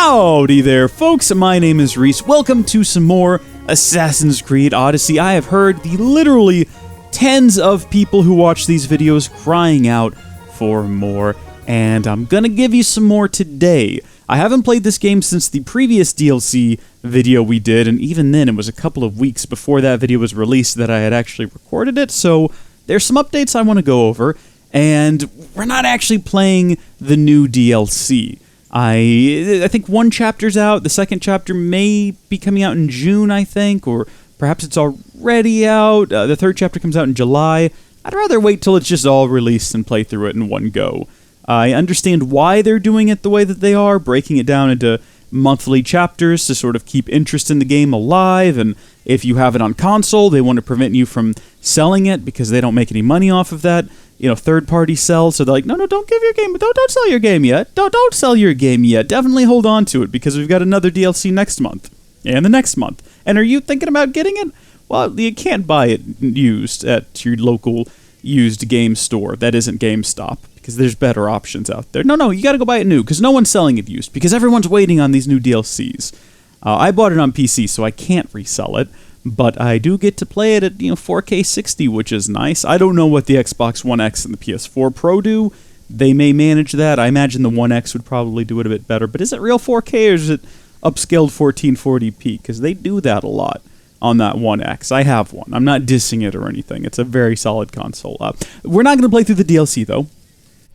Howdy there, folks. My name is Rees. Welcome to some more Assassin's Creed Odyssey. I have heard the literally tens of people who watch these videos crying out for more, and I'm gonna give you some more today. I haven't played this game since the previous DLC video we did, and even then it was a couple of weeks before that video was released that I had actually recorded it, so there's some updates I want to go over, and we're not actually playing the new DLC. I think one chapter's out, the second chapter may be coming out in June, I think, or perhaps it's already out. The third chapter comes out in July. I'd rather wait till it's just all released and play through it in one go. I understand why they're doing it the way that they are, breaking it down into monthly chapters to sort of keep interest in the game alive, and if you have it on console, they want to prevent you from selling it because they don't make any money off of that. Third-party sell, so they're like, no, don't give your game, don't sell your game yet, don't sell your game yet, definitely hold on to it, because we've got another DLC next month, and the next month. And are you thinking about getting it? Well, you can't buy it used at your local used game store that isn't GameStop, because there's better options out there. No, you gotta go buy it new, because no one's selling it used, because everyone's waiting on these new DLCs. I bought it on PC, so I can't resell it, but I do get to play it at 4K 60, which is nice. I don't know what the Xbox One X and the PS4 Pro do. They may manage that. I imagine the One X would probably do it a bit better, but is it real 4K or is it upscaled 1440p? Because they do that a lot on that One X. I have one. I'm not dissing it or anything. It's a very solid console. We're not going to play through the DLC, though.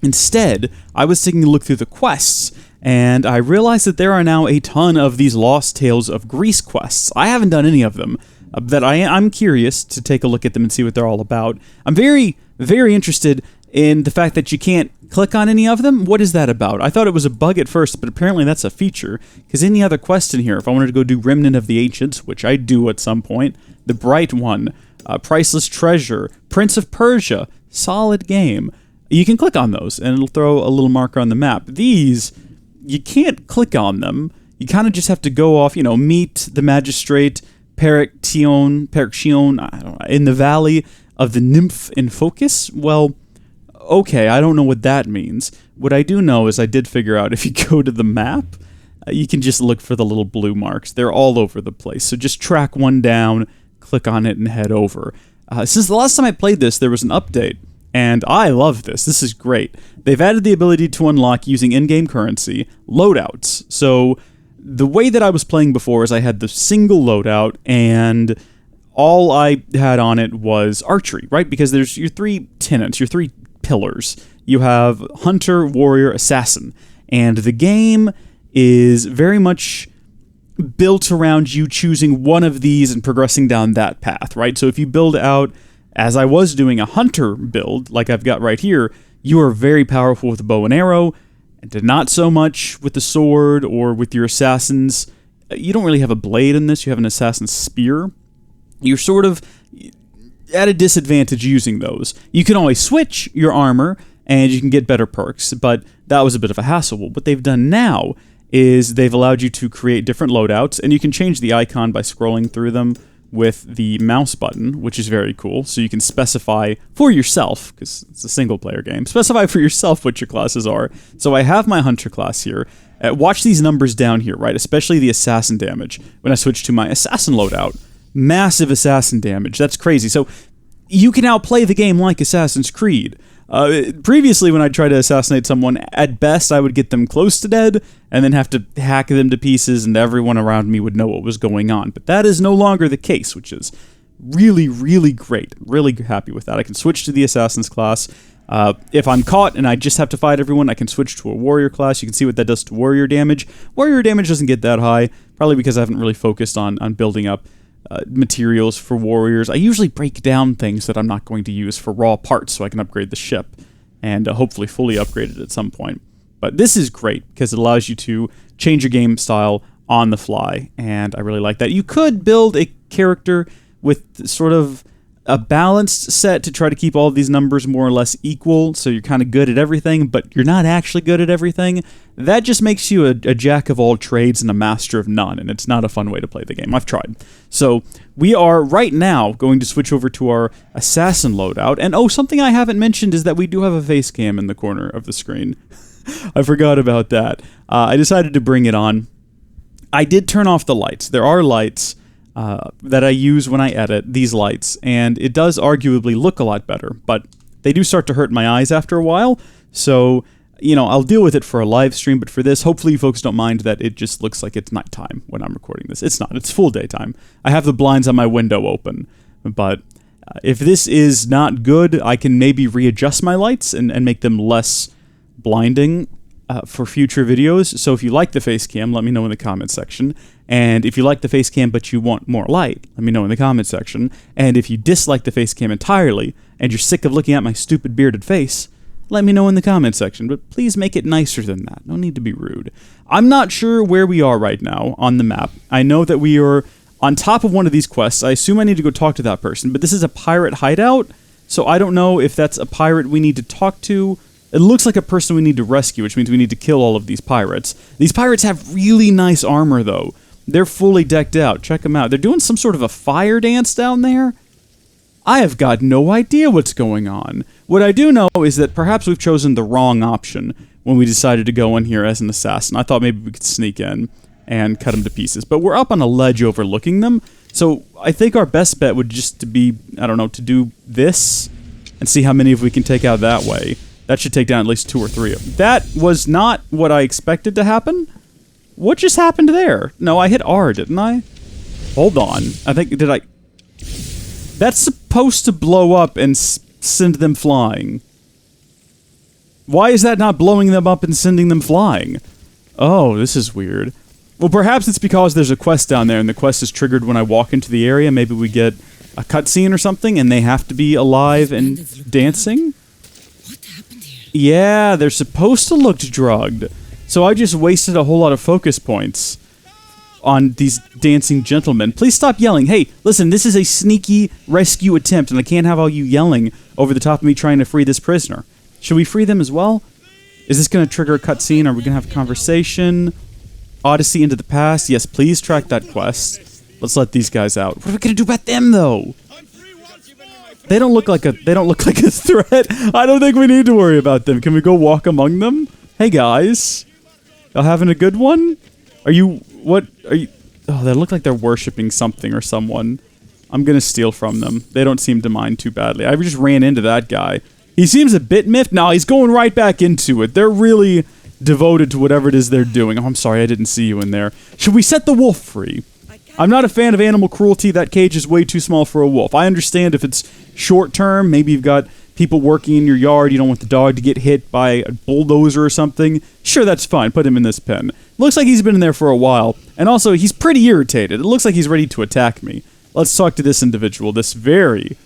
Instead, I was taking a look through the quests, and I realized that there are now a ton of these Lost Tales of Greece quests. I haven't done any of them, but I'm curious to take a look at them and see what they're all about. I'm very, very interested in the fact that you can't click on any of them. What is that about? I thought it was a bug at first, but apparently that's a feature, because any other quest in here, if I wanted to go do Remnant of the Ancients, which I do at some point, The Bright One, Priceless Treasure, Prince of Persia, solid game. You can click on those, and it'll throw a little marker on the map. These, you can't click on them. You kind of just have to go off, meet the magistrate, Pericchione, in the Valley of the Nymph in Focus. Well, okay, I don't know what that means. What I do know is I did figure out if you go to the map, you can just look for the little blue marks. They're all over the place. So just track one down, click on it, and head over. Since the last time I played this, there was an update, and I love this. This is great. They've added the ability to unlock using in-game currency loadouts. So the way that I was playing before is I had the single loadout, and all I had on it was archery, right? Because there's your three tenets, your three pillars. You have hunter, warrior, assassin. And the game is very much built around you choosing one of these and progressing down that path, right? So if you build out, as I was doing, a hunter build, like I've got right here, you are very powerful with a bow and arrow, and not so much with the sword or with your assassins. You don't really have a blade in this, you have an assassin's spear. You're sort of at a disadvantage using those. You can always switch your armor, and you can get better perks, but that was a bit of a hassle. What they've done now is they've allowed you to create different loadouts, and you can change the icon by scrolling through them with the mouse button, which is very cool. So you can specify for yourself, because it's a single-player game, specify for yourself what your classes are. So I have my hunter class here. Watch these numbers down here, right? Especially the assassin damage. When I switch to my assassin loadout, massive assassin damage. That's crazy. So you can now play the game like Assassin's Creed. Previously, when I tried to assassinate someone, at best I would get them close to dead and then have to hack them to pieces, and everyone around me would know what was going on. But that is no longer the case, which is really, really great. Really happy with that. I can switch to the assassin's class. If I'm caught and I just have to fight everyone, I can switch to a warrior class. You can see what that does to warrior damage. Warrior damage doesn't get that high, probably because I haven't really focused on building up materials for warriors. I usually break down things that I'm not going to use for raw parts so I can upgrade the ship and hopefully fully upgrade it at some point. But this is great because it allows you to change your game style on the fly, and I really like that. You could build a character with sort of a balanced set to try to keep all of these numbers more or less equal, so you're kind of good at everything, but you're not actually good at everything. That just makes you a jack of all trades and a master of none, and it's not a fun way to play the game. I've tried. So we are right now going to switch over to our assassin loadout, and something I haven't mentioned is that we do have a face cam in the corner of the screen. I forgot about that. I decided to bring it on I did turn off the lights. There are lights that I use when I edit, these lights, and it does arguably look a lot better, but they do start to hurt my eyes after a while, so, you know, I'll deal with it for a live stream, but for this, hopefully you folks don't mind that it just looks like it's nighttime when I'm recording this. It's not. It's full daytime. I have the blinds on my window open, but if this is not good, I can maybe readjust my lights and make them less blinding for future videos. So if you like the face cam, let me know in the comment section. And if you like the face cam but you want more light, let me know in the comment section. And if you dislike the face cam entirely and you're sick of looking at my stupid bearded face, let me know in the comment section. But please make it nicer than that. No need to be rude. I'm not sure where we are right now on the map. I know that we are on top of one of these quests. I assume I need to go talk to that person, but this is a pirate hideout, so I don't know if that's a pirate we need to talk to. It looks like a person we need to rescue, which means we need to kill all of these pirates. These pirates have really nice armor, though. They're fully decked out. Check them out. They're doing some sort of a fire dance down there. I have got no idea what's going on. What I do know is that perhaps we've chosen the wrong option when we decided to go in here as an assassin. I thought maybe we could sneak in and cut them to pieces. But we're up on a ledge overlooking them, so I think our best bet would just to be, I don't know, to do this and see how many of we can take out that way. That should take down at least 2 or 3 of them. That was not what I expected to happen. What just happened there? No, I hit R, didn't I? Hold on. I think, did I... That's supposed to blow up and send them flying. Why is that not blowing them up and sending them flying? Oh, this is weird. Well, perhaps it's because there's a quest down there, and the quest is triggered when I walk into the area. Maybe we get a cutscene or something, and they have to be alive and dancing? What happened here? Yeah, they're supposed to look drugged. So I just wasted a whole lot of focus points on these dancing gentlemen. Please stop yelling. Hey, listen, this is a sneaky rescue attempt, and I can't have all you yelling over the top of me trying to free this prisoner. Should we free them as well? Is this going to trigger a cutscene? Are we going to have a conversation? Odyssey into the past? Yes, please track that quest. Let's let these guys out. What are we going to do about them, though? They don't look like a threat. I don't think we need to worry about them. Can we go walk among them? Hey, guys. Y'all having a good one? Are you... What are you... Oh, they look like they're worshipping something or someone. I'm gonna steal from them. They don't seem to mind too badly. I just ran into that guy. He seems a bit miffed. No, he's going right back into it. They're really devoted to whatever it is they're doing. Oh, I'm sorry, I didn't see you in there. Should we set the wolf free? I'm not a fan of animal cruelty. That cage is way too small for a wolf. I understand if it's short term, maybe you've got people working in your yard, you don't want the dog to get hit by a bulldozer or something. Sure, that's fine. Put him in this pen. Looks like he's been in there for a while. And also, he's pretty irritated. It looks like he's ready to attack me. Let's talk to this individual. This very,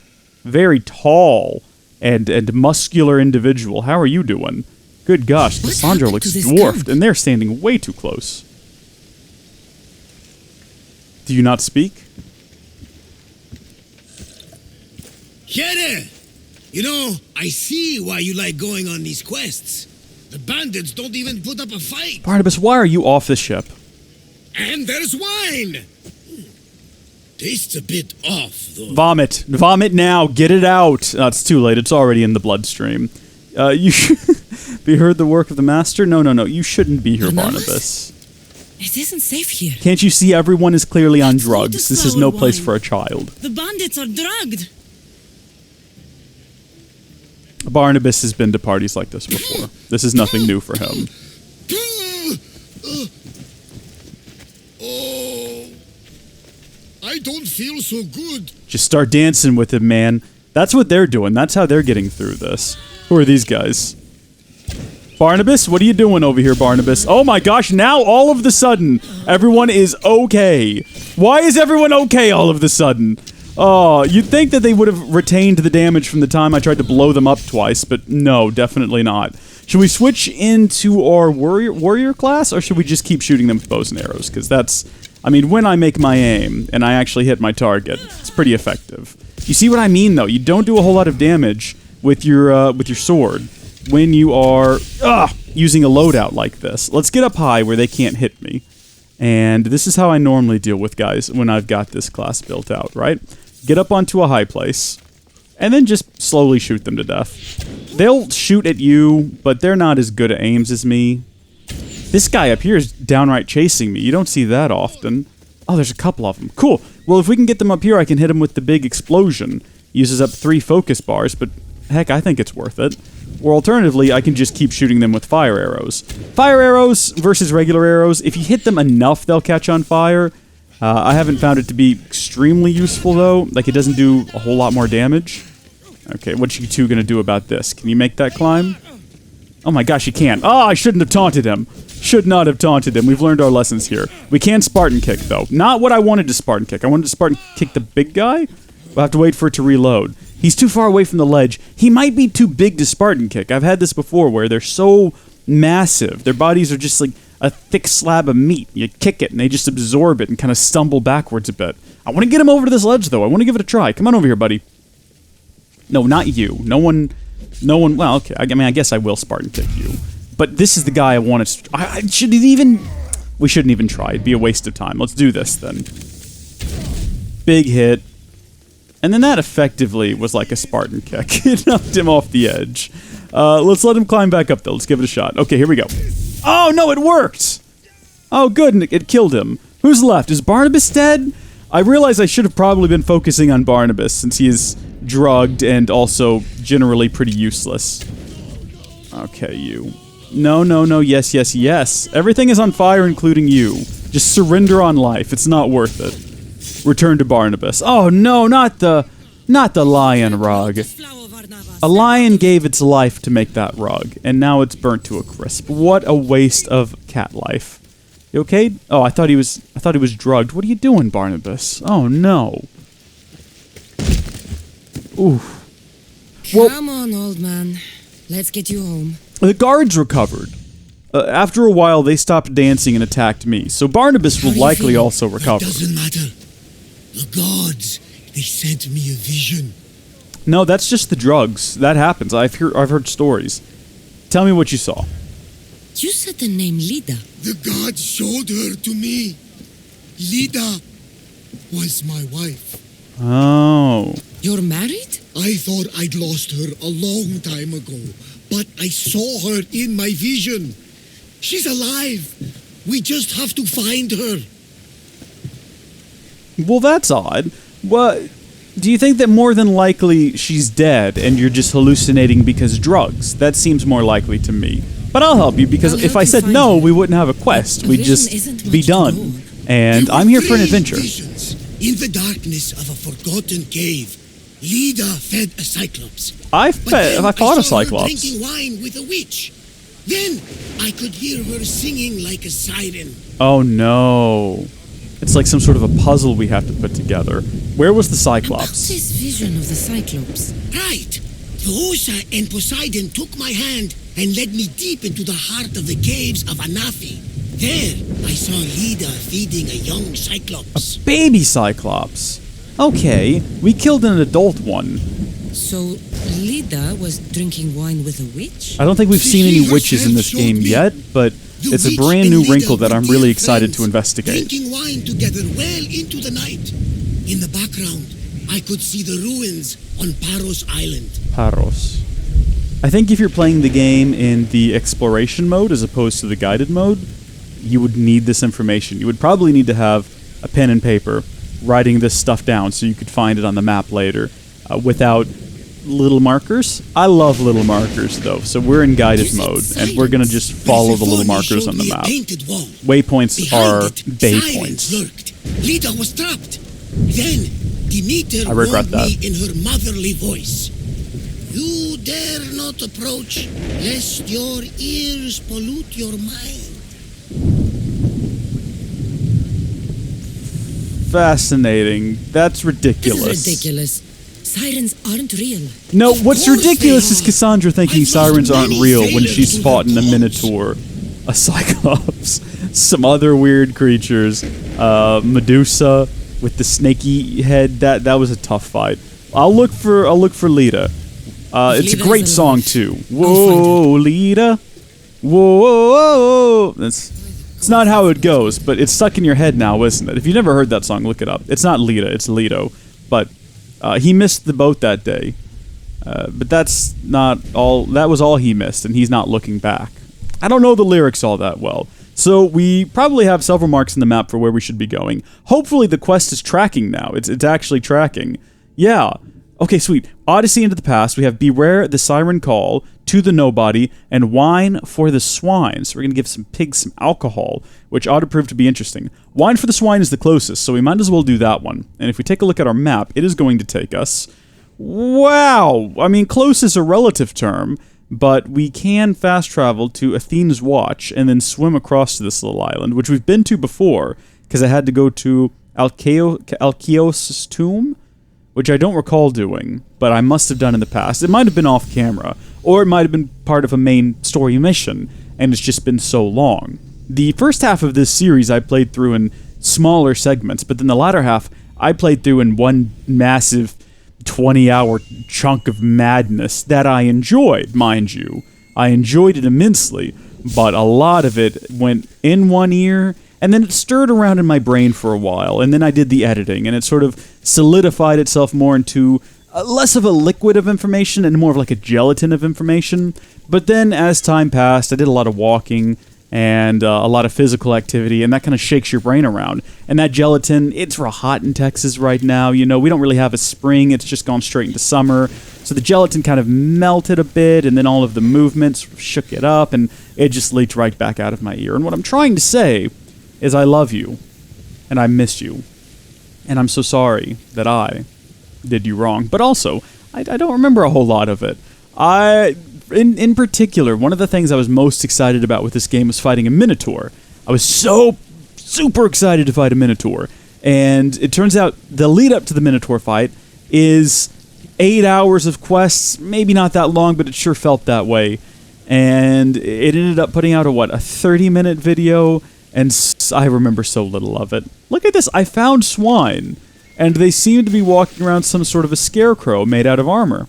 very tall and muscular individual. How are you doing? Good gosh, Kassandra looks dwarfed, and they're standing way too close. Do you not speak? Here there! You know, I see why you like going on these quests. The bandits don't even put up a fight. Barnabas, why are you off the ship? And there's wine! Tastes a bit off, though. Vomit. Vomit now. Get it out. It's too late. It's already in the bloodstream. You should... Have you heard the work of the master? No. You shouldn't be here, Barnabas. It isn't safe here. Can't you see everyone is clearly on drugs? This is no place for a child. The bandits are drugged. Barnabas has been to parties like this before. This is nothing new for him. Oh, I don't feel so good. Just start dancing with him, man. That's what they're doing. That's how they're getting through this. Who are these guys? Barnabas, what are you doing over here, Barnabas? Oh my gosh, now all of the sudden, everyone is okay. Why is everyone okay all of the sudden? Oh, you'd think that they would have retained the damage from the time I tried to blow them up twice, but no, definitely not. Should we switch into our warrior class, or should we just keep shooting them with bows and arrows? Because that's, I mean, when I make my aim, and I actually hit my target, it's pretty effective. You see what I mean, though? You don't do a whole lot of damage with your sword when you are using a loadout like this. Let's get up high where they can't hit me. And this is how I normally deal with guys when I've got this class built out, right? Get up onto a high place, and then just slowly shoot them to death. They'll shoot at you, but they're not as good at aims as me. This guy up here is downright chasing me. You don't see that often. Oh, there's a couple of them. Cool. Well, if we can get them up here, I can hit them with the big explosion. Uses up 3 focus bars, but heck, I think it's worth it. Or alternatively, I can just keep shooting them with fire arrows. Fire arrows versus regular arrows, if you hit them enough, they'll catch on fire. I haven't found it to be extremely useful, though. Like, it doesn't do a whole lot more damage. Okay, what you two gonna do about this? Can you make that climb? Oh my gosh, you can't. Oh, I shouldn't have taunted him. Should not have taunted him. We've learned our lessons here. We can Spartan kick, though. Not what I wanted to Spartan kick. I wanted to Spartan kick the big guy. We'll have to wait for it to reload. He's too far away from the ledge. He might be too big to Spartan kick. I've had this before where they're so massive. Their bodies are just like a thick slab of meat. You kick it and they just absorb it and kind of stumble backwards a bit. I want to get him over to this ledge, though. I want to give it a try. Come on over here, buddy. No, not you. No one, well, okay. I mean, I guess I will Spartan kick you. But this is the guy I wanted to... We shouldn't even try. It'd be a waste of time. Let's do this, then. Big hit. And then that effectively was like a Spartan kick. It knocked him off the edge. Let's let him climb back up, though. Let's give it a shot. Okay, here we go. Oh, no, it worked! Oh, good. It killed him. Who's left? Is Barnabas dead? I realize I should have probably been focusing on Barnabas, since he is drugged and also generally pretty useless. Okay, you. No, no, no, yes, yes, yes. Everything is on fire, including you. Just surrender on life. It's not worth it. Return to Barnabas. Oh, no, not the lion rug. A lion gave its life to make that rug, and now it's burnt to a crisp. What a waste of cat life. You okay? Oh, I thought he was drugged. What are you doing, Barnabas? Oh, no. Ooh. Come on, old man. Let's get you home. The guards recovered. After a while, they stopped dancing and attacked me, so Barnabas will likely also recover. It doesn't matter. The gods, they sent me a vision. No, that's just the drugs. That happens. I've heard stories. Tell me what you saw. You said the name Lida. The gods showed her to me. Lida was my wife. Oh. You're married? I thought I'd lost her a long time ago, but I saw her in my vision. She's alive. We just have to find her. Well, that's odd. What? Do you think that more than likely she's dead and you're just hallucinating because drugs? That seems more likely to me. But I'll help you because if I said no, we wouldn't have a quest. We'd just be done. And I'm here for an adventure. Visions. In the darkness of a forgotten cave, Lida fed a Cyclops. I fought a Cyclops. Drinking wine with a witch. Then I could hear her singing like a siren. Oh no. It's like some sort of a puzzle we have to put together. Where was the Cyclops? This vision of the Cyclops. Right. Theosa and Poseidon took my hand and led me deep into the heart of the caves of Anafi. There, I saw Lida feeding a young Cyclops. A baby Cyclops. Okay, we killed an adult one. So, Lida was drinking wine with a witch? I don't think we've seen any witches in this game yet, but it's a brand new wrinkle that I'm really excited to investigate. Drinking wine together well into the night. In the background, I could see the ruins on Paros Island. Paros. I think if you're playing the game in the exploration mode as opposed to the guided mode, you would need this information. You would probably need to have a pen and paper writing this stuff down so you could find it on the map later without little markers. I love little markers, though, so we're in guided mode, and we're going to just follow the little markers on the map. Waypoints are bay points. Lida was trapped. Then Demeter warned me in her motherly voice. You dare not approach, lest your ears pollute your mind. Fascinating. That's ridiculous. This is ridiculous. Sirens aren't real. No, what's ridiculous is Kassandra thinking sirens aren't real when she's fought in a Minotaur, a Cyclops, some other weird creatures, Medusa with the snaky head. That was a tough fight. I'll look for Lida. It's a great song too. Whoa, Lida. Whoa. It's not how it goes, but it's stuck in your head now, isn't it? If you've never heard that song, look it up. It's not Lida, it's Lido. But he missed the boat that day. But that's not all. That was all he missed, and he's not looking back. I don't know the lyrics all that well. So we probably have several marks in the map for where we should be going. Hopefully the quest is tracking now. It's actually tracking. Yeah. Okay, sweet. Odyssey into the past. We have Beware the Siren Call, To the Nobody, and Wine for the Swine. So we're going to give some pigs some alcohol, which ought to prove to be interesting. Wine for the Swine is the closest, so we might as well do that one. And if we take a look at our map, it is going to take us... Wow! I mean, close is a relative term, but we can fast travel to Athene's Watch and then swim across to this little island, which we've been to before, because I had to go to Alkeos' tomb, which I don't recall doing, but I must have done in the past. It might have been off camera, or it might have been part of a main story mission, and it's just been so long. The first half of this series I played through in smaller segments, but then the latter half I played through in one massive 20-hour chunk of madness that I enjoyed, mind you. I enjoyed it immensely, but a lot of it went in one ear, and then it stirred around in my brain for a while, and then I did the editing, and it sort of solidified itself more into less of a liquid of information and more of like a gelatin of information. But then as time passed, I did a lot of walking and a lot of physical activity, and that kind of shakes your brain around. And that gelatin, it's real hot in Texas right now. You know, we don't really have a spring. It's just gone straight into summer. So the gelatin kind of melted a bit, and then all of the movements shook it up, and it just leaked right back out of my ear. And what I'm trying to say is I love you, and I miss you, and I'm so sorry that I did you wrong. But also, I don't remember a whole lot of it. In particular, one of the things I was most excited about with this game was fighting a Minotaur. I was so super excited to fight a Minotaur. And it turns out the lead up to the Minotaur fight is 8 hours of quests. Maybe not that long, but it sure felt that way. And it ended up putting out a 30-minute video, and I remember so little of it. Look at this. I found swine, and they seem to be walking around some sort of a scarecrow made out of armor.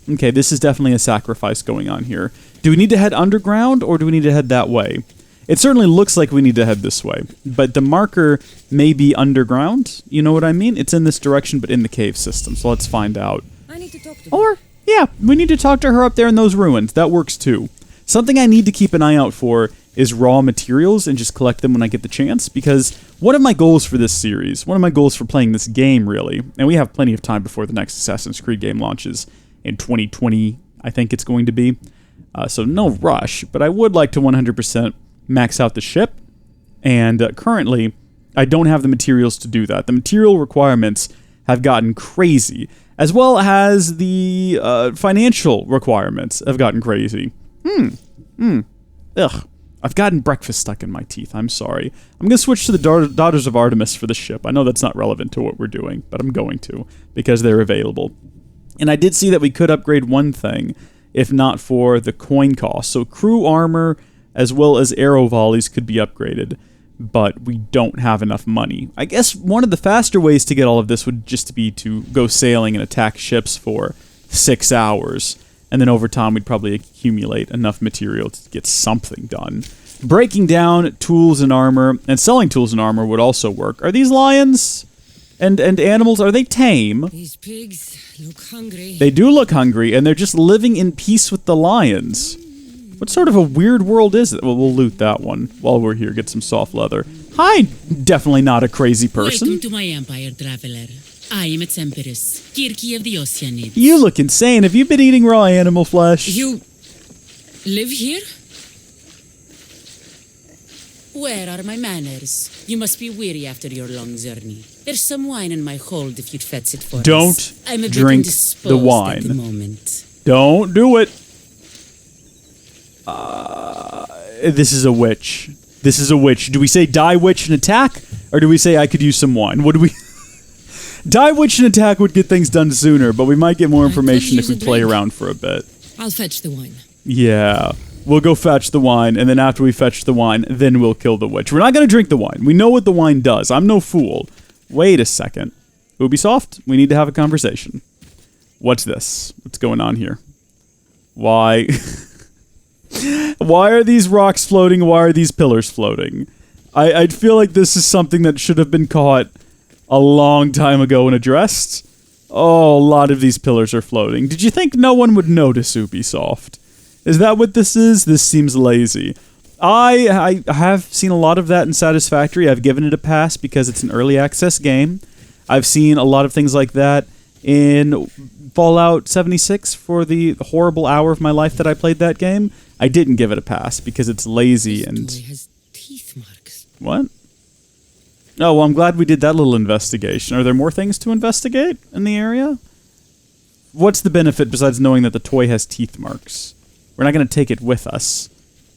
Okay, this is definitely a sacrifice going on here. Do we need to head underground, or do we need to head that way? It certainly looks like we need to head this way, but the marker may be underground. You know what I mean? It's in this direction, but in the cave system, so let's find out. I need to talk to her. Or, yeah, we need to talk to her up there in those ruins. That works too. Something I need to keep an eye out for is raw materials and just collect them when I get the chance, because one of my goals for this series, one of my goals for playing this game, really, and we have plenty of time before the next Assassin's Creed game launches, in 2020, I think it's going to be. So no rush, but I would like to 100% max out the ship, and currently, I don't have the materials to do that. The material requirements have gotten crazy, as well as the financial requirements have gotten crazy. Ugh. I've gotten breakfast stuck in my teeth, I'm sorry. I'm going to switch to the Daughters of Artemis for the ship. I know that's not relevant to what we're doing, but I'm going to, because they're available. And I did see that we could upgrade one thing, if not for the coin cost. So crew armor, as well as arrow volleys, could be upgraded, but we don't have enough money. I guess one of the faster ways to get all of this would just be to go sailing and attack ships for 6 hours, and then over time we'd probably accumulate enough material to get something done. Breaking down tools and armor, and selling tools and armor would also work. Are these lions and animals, are they tame? These pigs look hungry. They do look hungry, and they're just living in peace with the lions. What sort of a weird world is it? Well, we'll loot that one while we're here, get some soft leather. Hi, definitely not a crazy person. Welcome to my empire, traveler. I am its empress, Kirki of the Oceanids. You look insane. Have you been eating raw animal flesh? You live here? Where are my manners? You must be weary after your long journey. There's some wine in my hold if you'd fetch it for us. Don't I'm a bit drink indisposed the wine. at the moment. Don't do it. This is a witch. This is a witch. Do we say die witch and attack? Or do we say I could use some wine? What do we... Die witch and attack would get things done sooner, but we might get more information if we play around for a bit. I'll fetch the wine. Yeah. We'll go fetch the wine, and then after we fetch the wine, then we'll kill the witch. We're not going to drink the wine. We know what the wine does. I'm no fool. Wait a second. Ubisoft, we need to have a conversation. What's this? What's going on here? Why... Why are these rocks floating? Why are these pillars floating? I feel like this is something that should have been caught a long time ago and addressed. Oh, a lot of these pillars are floating. Did you think no one would notice, Ubisoft? Is that what this is? This seems lazy. I have seen a lot of that in Satisfactory. I've given it a pass because it's an early access game. I've seen a lot of things like that in Fallout 76 for the horrible hour of my life that I played that game. I didn't give it a pass because it's lazy and... This toy has teeth marks. What? Oh, well, I'm glad we did that little investigation. Are there more things to investigate in the area? What's the benefit besides knowing that the toy has teeth marks? We're not going to take it with us.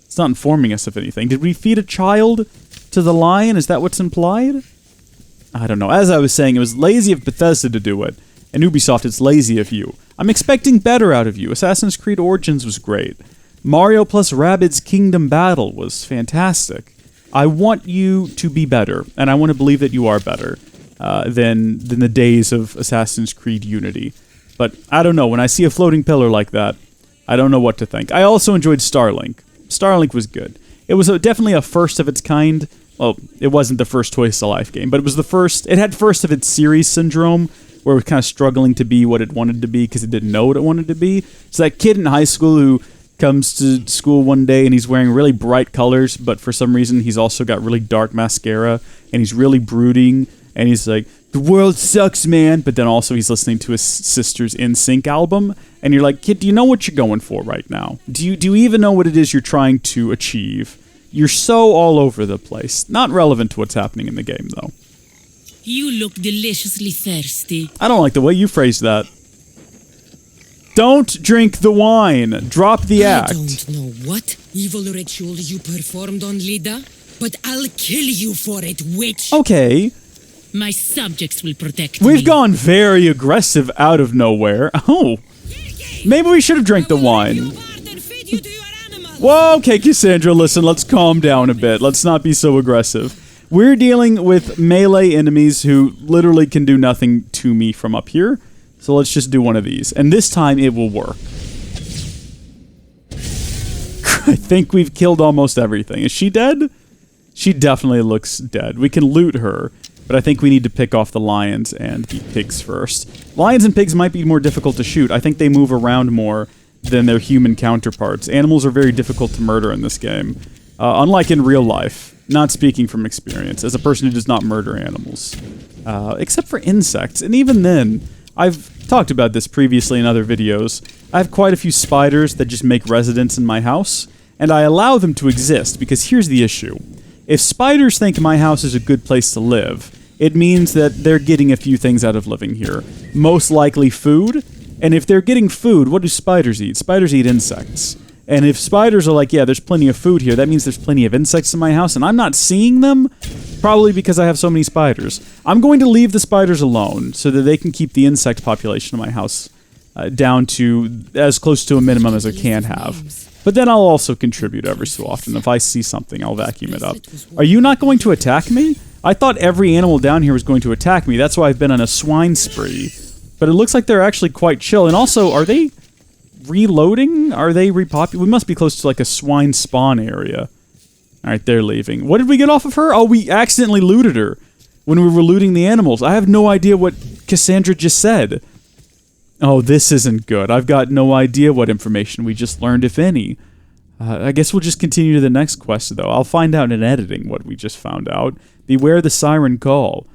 It's not informing us of anything. Did we feed a child to the lion? Is that what's implied? I don't know. As I was saying, it was lazy of Bethesda to do it. And Ubisoft, it's lazy of you. I'm expecting better out of you. Assassin's Creed Origins was great. Mario plus Rabbids Kingdom Battle was fantastic. I want you to be better, and I want to believe that you are better than the days of Assassin's Creed Unity. But I don't know. When I see a floating pillar like that, I don't know what to think. I also enjoyed Starlink. Starlink was good. It was definitely a first of its kind. Well, it wasn't the first Twice a Life game, but it was the first. It had first of its series syndrome, where it was kind of struggling to be what it wanted to be because it didn't know what it wanted to be. It's that kid in high school who comes to school one day and he's wearing really bright colors, but for some reason he's also got really dark mascara and he's really brooding and he's like, the world sucks, man. But then also he's listening to his sister's NSYNC album and you're like, kid, do you know what you're going for right now? Do you even know what it is you're trying to achieve? You're so all over the place. Not relevant to what's happening in the game, though. You look deliciously thirsty. I don't like the way you phrased that. Don't drink the wine. Drop the act. I don't know what evil ritual you performed on Lida, but I'll kill you for it, witch. Okay. My subjects will protect me. We've gone very aggressive out of nowhere. Oh. Maybe we should have drank the wine. Whoa, okay, Kassandra, listen, let's calm down a bit. Let's not be so aggressive. We're dealing with melee enemies who literally can do nothing to me from up here. So let's just do one of these. And this time it will work. I think we've killed almost everything. Is she dead? She definitely looks dead. We can loot her, but I think we need to pick off the lions and the pigs first. Lions and pigs might be more difficult to shoot. I think they move around more than their human counterparts. Animals are very difficult to murder in this game. Unlike in real life. Not speaking from experience, as a person who does not murder animals. Except for insects. And even then, I've talked about this previously in other videos. I have quite a few spiders that just make residence in my house, and I allow them to exist, because here's the issue. If spiders think my house is a good place to live, it means that they're getting a few things out of living here. Most likely food, and if they're getting food, what do spiders eat? Spiders eat insects. And if spiders are like, yeah, there's plenty of food here, that means there's plenty of insects in my house, and I'm not seeing them, probably because I have so many spiders. I'm going to leave the spiders alone so that they can keep the insect population in my house down to as close to a minimum as I can have. But then I'll also contribute every so often. If I see something, I'll vacuum it up. Are you not going to attack me? I thought every animal down here was going to attack me. That's why I've been on a swine spree. But it looks like they're actually quite chill. And also, are they reloading? Are they repopulating? We must be close to like a swine spawn area. Alright, they're leaving. What did we get off of her? Oh, we accidentally looted her when we were looting the animals. I have no idea what Kassandra just said. Oh, this isn't good. I've got no idea what information we just learned, if any. I guess we'll just continue to the next quest, though. I'll find out in editing what we just found out. Beware the Siren Call.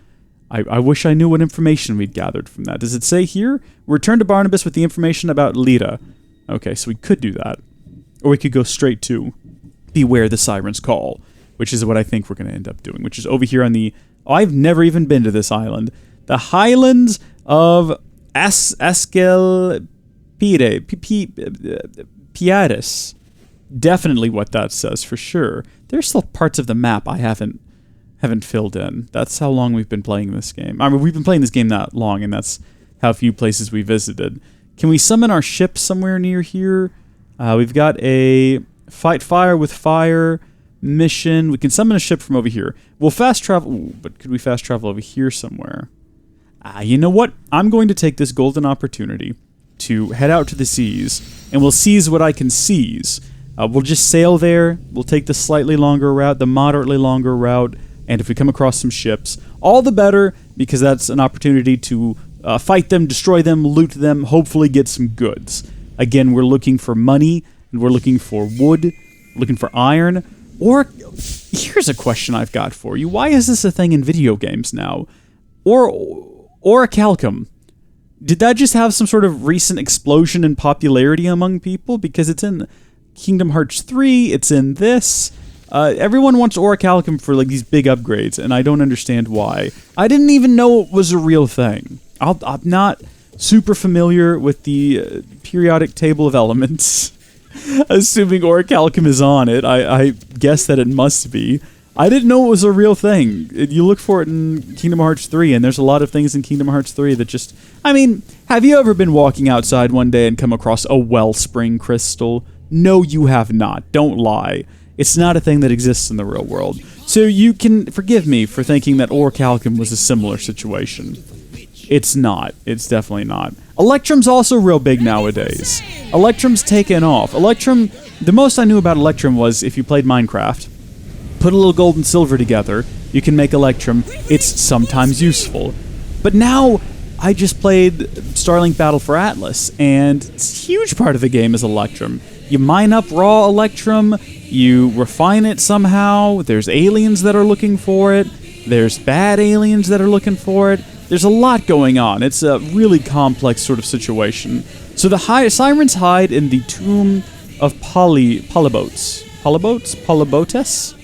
I wish I knew what information we'd gathered from that. Does it say here? Return to Barnabas with the information about Lita. Okay, so we could do that. Or we could go straight to Beware the Siren's Call, which is what I think we're going to end up doing, which is over here on the... Oh, I've never even been to this island. The Highlands of Askelpide. Piatis. Definitely what that says, for sure. There's still parts of the map I haven't filled in. That's how long we've been playing this game. I mean, we've been playing this game that long, and that's how few places we visited. Can we summon our ship somewhere near here? We've got a fight fire with fire mission. We can summon a ship from over here. We'll fast travel. Ooh, but could we fast travel over here somewhere? You know what? I'm going to take this golden opportunity to head out to the seas, and we'll seize what I can seize. We'll just sail there. We'll take the slightly longer route, the moderately longer route, and if we come across some ships, all the better, because that's an opportunity to fight them, destroy them, loot them, hopefully get some goods. Again, we're looking for money, and we're looking for wood, looking for iron. Or, here's a question I've got for you. Why is this a thing in video games now? Orichalcum. Did that just have some sort of recent explosion in popularity among people? Because it's in Kingdom Hearts 3, it's in this. Everyone wants Orichalcum for like these big upgrades, and I don't understand why. I didn't even know it was a real thing. I'm not super familiar with the periodic table of elements. Assuming Orichalcum is on it, I guess that it must be. I didn't know it was a real thing. You look for it in Kingdom Hearts 3, and there's a lot of things in Kingdom Hearts 3 that just... I mean, have you ever been walking outside one day and come across a wellspring crystal? No, you have not. Don't lie. It's not a thing that exists in the real world. So you can forgive me for thinking that Orichalcum was a similar situation. It's not. It's definitely not. Electrum's also real big nowadays. Electrum's taken off. Electrum... The most I knew about Electrum was if you played Minecraft, put a little gold and silver together, you can make Electrum. It's sometimes useful. But now, I just played Starlink Battle for Atlas, and it's a huge part of the game is Electrum. You mine up raw Electrum, you refine it somehow, there's aliens that are looking for it, there's bad aliens that are looking for it, there's a lot going on. It's a really complex sort of situation. So the Sirens hide in the tomb of Polybotes. Polybotes?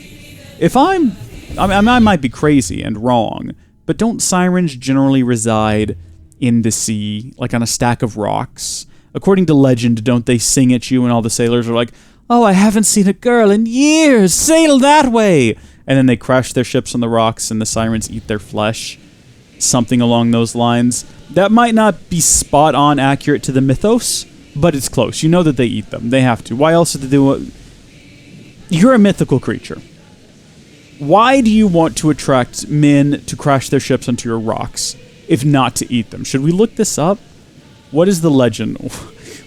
I might be crazy and wrong, but don't Sirens generally reside in the sea, like on a stack of rocks? According to legend, don't they sing at you and all the sailors are like, "Oh, I haven't seen a girl in years, sail that way!" And then they crash their ships on the rocks and the Sirens eat their flesh. Something along those lines. That might not be spot on accurate to the mythos, but it's close. You know that they eat them. They have to. Why else would they do it? You're a mythical creature. Why do you want to attract men to crash their ships onto your rocks, if not to eat them? Should we look this up? What is the legend?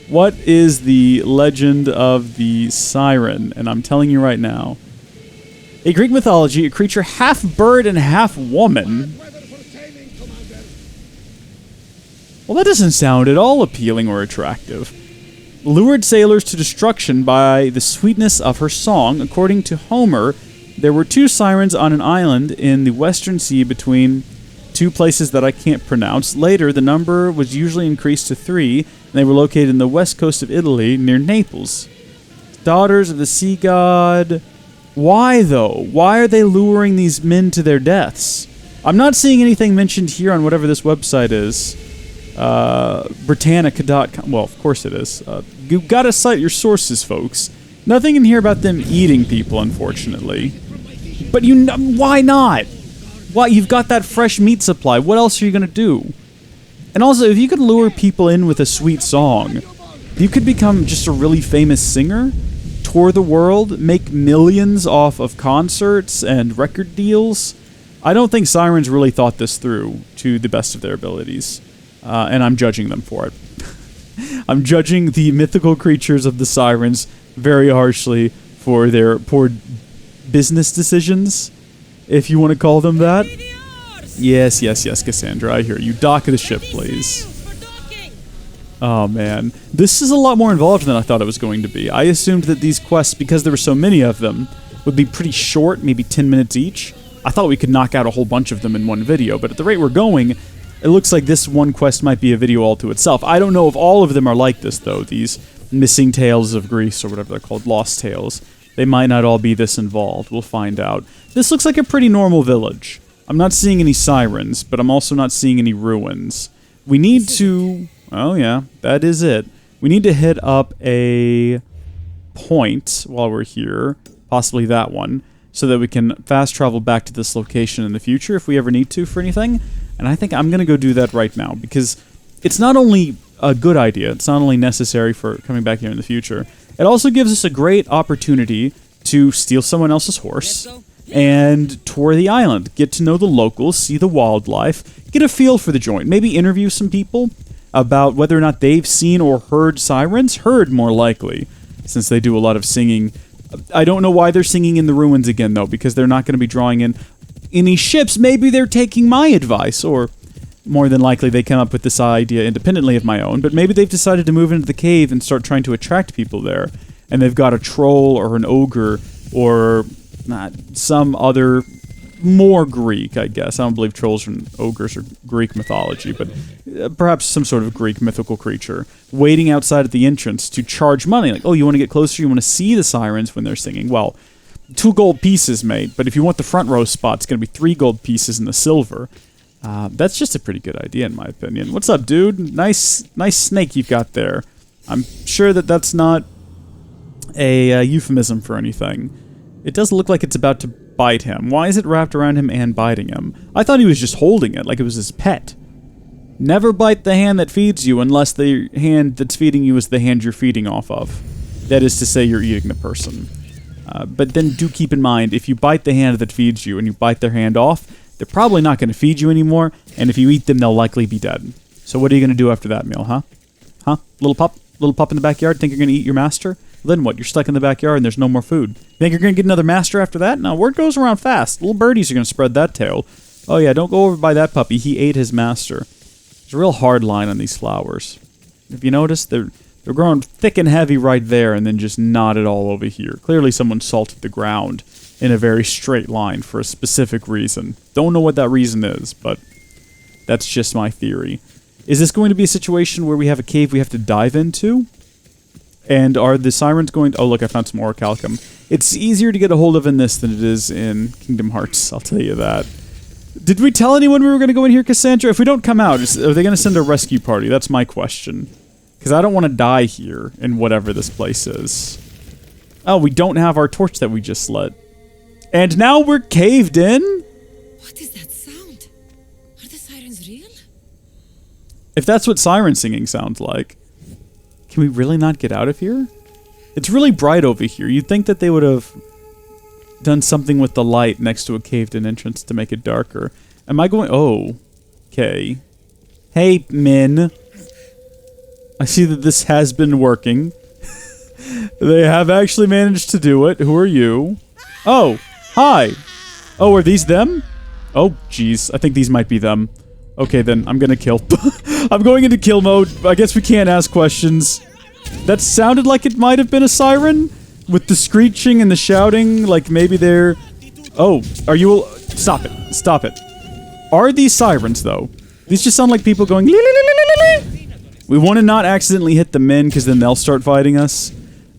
What is the legend of the Siren? And I'm telling you right now. In Greek mythology, a creature half bird and half woman. Well, that doesn't sound at all appealing or attractive. Lured sailors to destruction by the sweetness of her song. According to Homer, there were 2 sirens on an island in the Western Sea between 2 places that I can't pronounce. Later, the number was usually increased to 3, and they were located in the west coast of Italy, near Naples. Daughters of the sea god... Why, though? Why are they luring these men to their deaths? I'm not seeing anything mentioned here on whatever this website is. Britannica.com. Well, of course it is. You gotta cite your sources, folks. Nothing in here about them eating people, unfortunately. But why not? Why? You've got that fresh meat supply. What else are you gonna do? And also, if you could lure people in with a sweet song, you could become just a really famous singer, tour the world, make millions off of concerts and record deals. I don't think Sirens really thought this through to the best of their abilities. And I'm judging them for it. I'm judging the mythical creatures of the Sirens very harshly for their poor business decisions, if you want to call them that. Yes, Kassandra, I hear you. Dock the ship, please. Oh, man. This is a lot more involved than I thought it was going to be. I assumed that these quests, because there were so many of them, would be pretty short, maybe 10 minutes each. I thought we could knock out a whole bunch of them in one video, but at the rate we're going, it looks like this one quest might be a video all to itself. I don't know if all of them are like this, though. These missing tales of Greece, or whatever they're called, lost tales. They might not all be this involved. We'll find out. This looks like a pretty normal village. I'm not seeing any sirens, but I'm also not seeing any ruins. We need to... Oh, yeah, that is it. We need to hit up a point while we're here, possibly that one, so that we can fast travel back to this location in the future if we ever need to for anything. And I think I'm going to go do that right now, because it's not only a good idea, it's not only necessary for coming back here in the future, it also gives us a great opportunity to steal someone else's horse and tour the island, get to know the locals, see the wildlife, get a feel for the joint, maybe interview some people about whether or not they've seen or heard sirens. Heard, more likely, since they do a lot of singing. I don't know why they're singing in the ruins again, though, because they're not going to be drawing in any ships. Maybe they're taking my advice, or more than likely they came up with this idea independently of my own, but maybe they've decided to move into the cave and start trying to attract people there, and they've got a troll or an ogre or some other more Greek, I guess. I don't believe trolls and ogres are Greek mythology, but perhaps some sort of Greek mythical creature waiting outside at the entrance to charge money. Like, oh, you want to get closer? You want to see the sirens when they're singing? Well, 2 gold pieces, mate. But if you want the front row spot, it's going to be 3 gold pieces in the silver. That's just a pretty good idea, in my opinion. What's up, dude? Nice snake you've got there. I'm sure that that's not a euphemism for anything. It does look like it's about to bite him. Why is it wrapped around him and biting him? I thought he was just holding it, like it was his pet. Never bite the hand that feeds you unless the hand that's feeding you is the hand you're feeding off of. That is to say, you're eating the person. But then do keep in mind, if you bite the hand that feeds you and you bite their hand off, they're probably not going to feed you anymore, and if you eat them, they'll likely be dead. So what are you going to do after that meal, huh? Huh? Little pup in the backyard, think you're going to eat your master? Then what? You're stuck in the backyard and there's no more food. Think you're going to get another master after that? No, word goes around fast. Little birdies are going to spread that tale. Oh yeah, don't go over by that puppy. He ate his master. There's a real hard line on these flowers. If you notice, they're growing thick and heavy right there and then just not at all over here. Clearly someone salted the ground in a very straight line for a specific reason. Don't know what that reason is, but that's just my theory. Is this going to be a situation where we have a cave we have to dive into? And are the sirens going to... Oh, look, I found some orichalcum. It's easier to get a hold of in this than it is in Kingdom Hearts, I'll tell you that. Did we tell anyone we were going to go in here, Kassandra? If we don't come out, are they going to send a rescue party? That's my question. Because I don't want to die here in whatever this place is. Oh, we don't have our torch that we just lit. And now we're caved in? What is that sound? Are the sirens real? If that's what siren singing sounds like. Can we really not get out of here? It's really bright over here. You'd think that they would have done something with the light next to a caved-in entrance to make it darker. Am I going... Oh. Okay. Hey, Min. I see that this has been working. They have actually managed to do it. Who are you? Oh. Hi. Oh, are these them? Oh, jeez. I think these might be them. Okay, then. I'm gonna kill. I'm going into kill mode. I guess we can't ask questions. That sounded like it might have been a siren. With the screeching and the shouting. Like, maybe they're... Oh, are you... Stop it. Stop it. Are these sirens, though? These just sound like people going... We want to not accidentally hit the men, because then they'll start fighting us.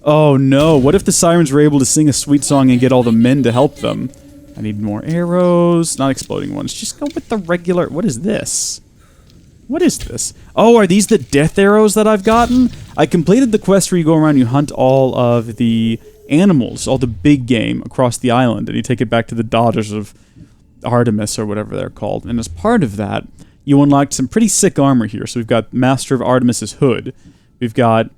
Oh, no. What if the sirens were able to sing a sweet song and get all the men to help them? I need more arrows. Not exploding ones. Just go with the regular... What is this? What is this? Oh, are these the death arrows that I've gotten? I completed the quest where you go around and you hunt all of the animals, all the big game across the island, and you take it back to the daughters of Artemis, or whatever they're called. And as part of that, you unlocked some pretty sick armor here. So we've got Master of Artemis's hood. We've got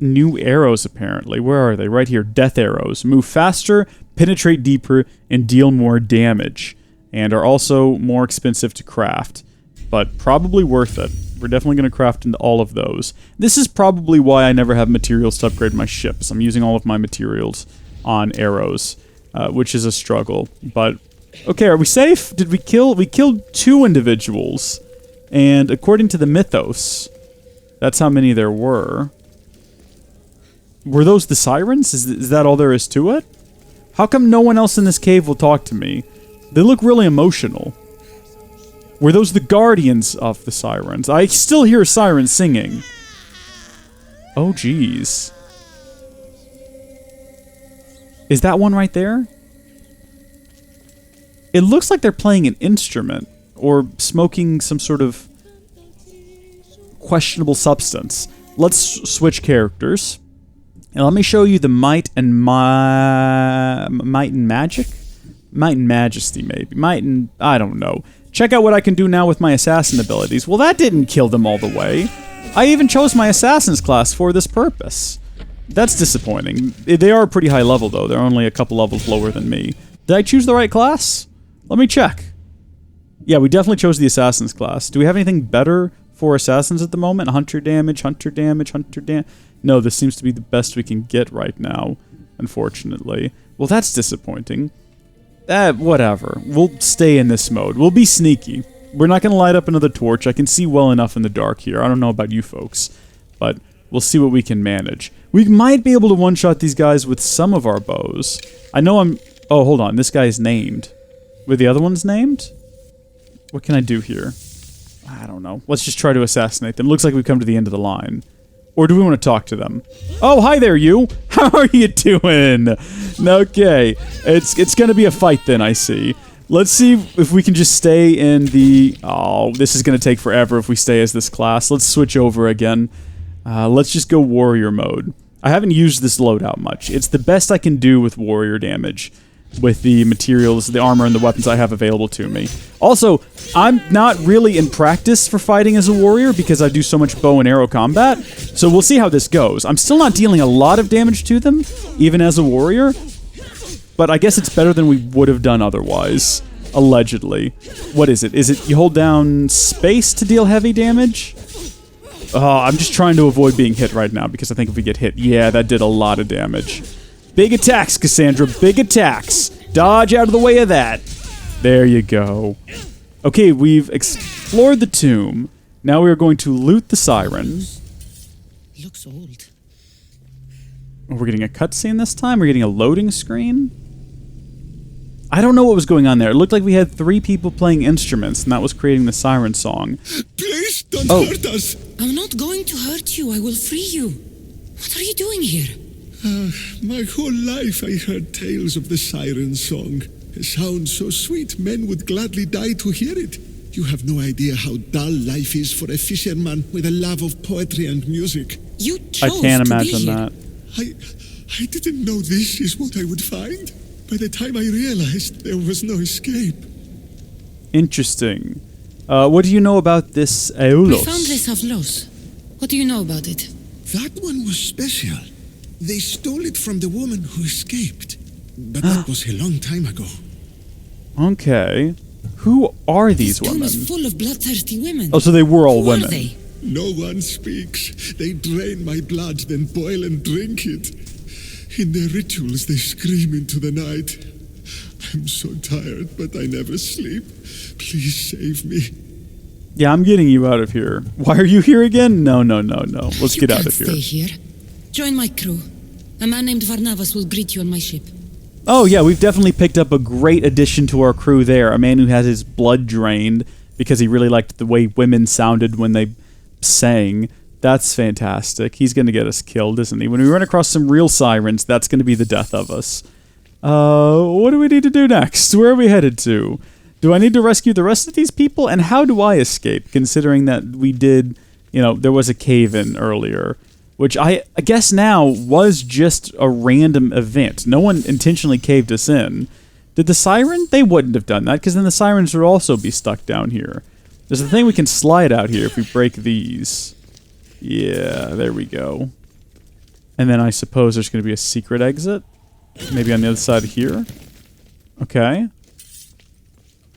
new arrows, apparently. Where are they? Right here. Death arrows. Move faster, penetrate deeper, and deal more damage. And are also more expensive to craft. But probably worth it. We're definitely going to craft into all of those. This is probably why I never have materials to upgrade my ships. I'm using all of my materials on arrows, which is a struggle. But, okay, are we safe? Did we kill... We killed 2 individuals. And according to the mythos, that's how many there were. Were those the sirens? Is that all there is to it? How come no one else in this cave will talk to me? They look really emotional. Were those the guardians of the sirens? I still hear sirens singing. Oh, jeez. Is that one right there? It looks like they're playing an instrument or smoking some sort of questionable substance. Let's switch characters. And let me show you the might and magic? Might and majesty, maybe. Might and... I don't know. Check out what I can do now with my assassin abilities. Well, that didn't kill them all the way. I even chose my assassin's class for this purpose. That's disappointing. They are pretty high level, though. They're only a couple levels lower than me. Did I choose the right class? Let me check. Yeah, we definitely chose the assassin's class. Do we have anything better for assassins at the moment? Hunter damage, hunter damage, hunter damage... No, this seems to be the best we can get right now, unfortunately. Well, that's disappointing. Whatever. We'll stay in this mode. We'll be sneaky. We're not going to light up another torch. I can see well enough in the dark here. I don't know about you folks, but we'll see what we can manage. We might be able to one-shot these guys with some of our bows. I know I'm... Oh, hold on. This guy's named. Were the other ones named? What can I do here? I don't know. Let's just try to assassinate them. Looks like we've come to the end of the line. Or do we want to talk to them? Oh, hi there, you! How are you doing? Okay. It's gonna be a fight then, I see. Let's see if we can just stay in the... Oh, this is gonna take forever if we stay as this class. Let's switch over again. Let's just go warrior mode. I haven't used this loadout much. It's the best I can do with warrior damage, with the materials, the armor, and the weapons I have available to me. Also, I'm not really in practice for fighting as a warrior because I do so much bow and arrow combat, so we'll see how this goes. I'm still not dealing a lot of damage to them, even as a warrior, but I guess it's better than we would have done otherwise, allegedly. What is it? Is it you hold down space to deal heavy damage? I'm just trying to avoid being hit right now because I think if we get hit, yeah, that did a lot of damage. Big attacks, Kassandra, big attacks. Dodge out of the way of that. There you go. Okay, we've explored the tomb. Now we are going to loot the siren. Looks old. We're getting a cutscene this time? We're getting a loading screen? I don't know what was going on there. It looked like we had 3 people playing instruments, and that was creating the siren song. Please don't hurt us. I'm not going to hurt you. I will free you. What are you doing here? My whole life I heard tales of the siren song. A sound so sweet men would gladly die to hear it. You have no idea how dull life is for a fisherman with a love of poetry and music. You chose I can't to imagine be here. that. I didn't know this is what I would find. By the time I realized there was no escape. Interesting. What do you know about this Aeulos? We found Les Avlos. What do you know about it? That one was special. They stole it from the woman who escaped. But that was a long time ago. Okay. Who are these This tomb women? is full of bloodthirsty women. Oh, so they were all Who women. Are they? No one speaks. They drain my blood, then boil and drink it. In their rituals, they scream into the night. I'm so tired, but I never sleep. Please save me. Yeah, I'm getting you out of here. Why are you here again? No. Let's get out of here. Stay here. Join my crew. A man named Varnavas will greet you on my ship. Oh, yeah, we've definitely picked up a great addition to our crew there. A man who had his blood drained because he really liked the way women sounded when they sang. That's fantastic. He's going to get us killed, isn't he? When we run across some real sirens, that's going to be the death of us. What do we need to do next? Where are we headed to? Do I need to rescue the rest of these people? And how do I escape, considering that we did, there was a cave-in earlier, which I guess now was just a random event. No one intentionally caved us in. Did the siren? They wouldn't have done that, because then the sirens would also be stuck down here. There's a thing we can slide out here if we break these. Yeah, there we go. And then I suppose there's going to be a secret exit. Maybe on the other side of here. Okay.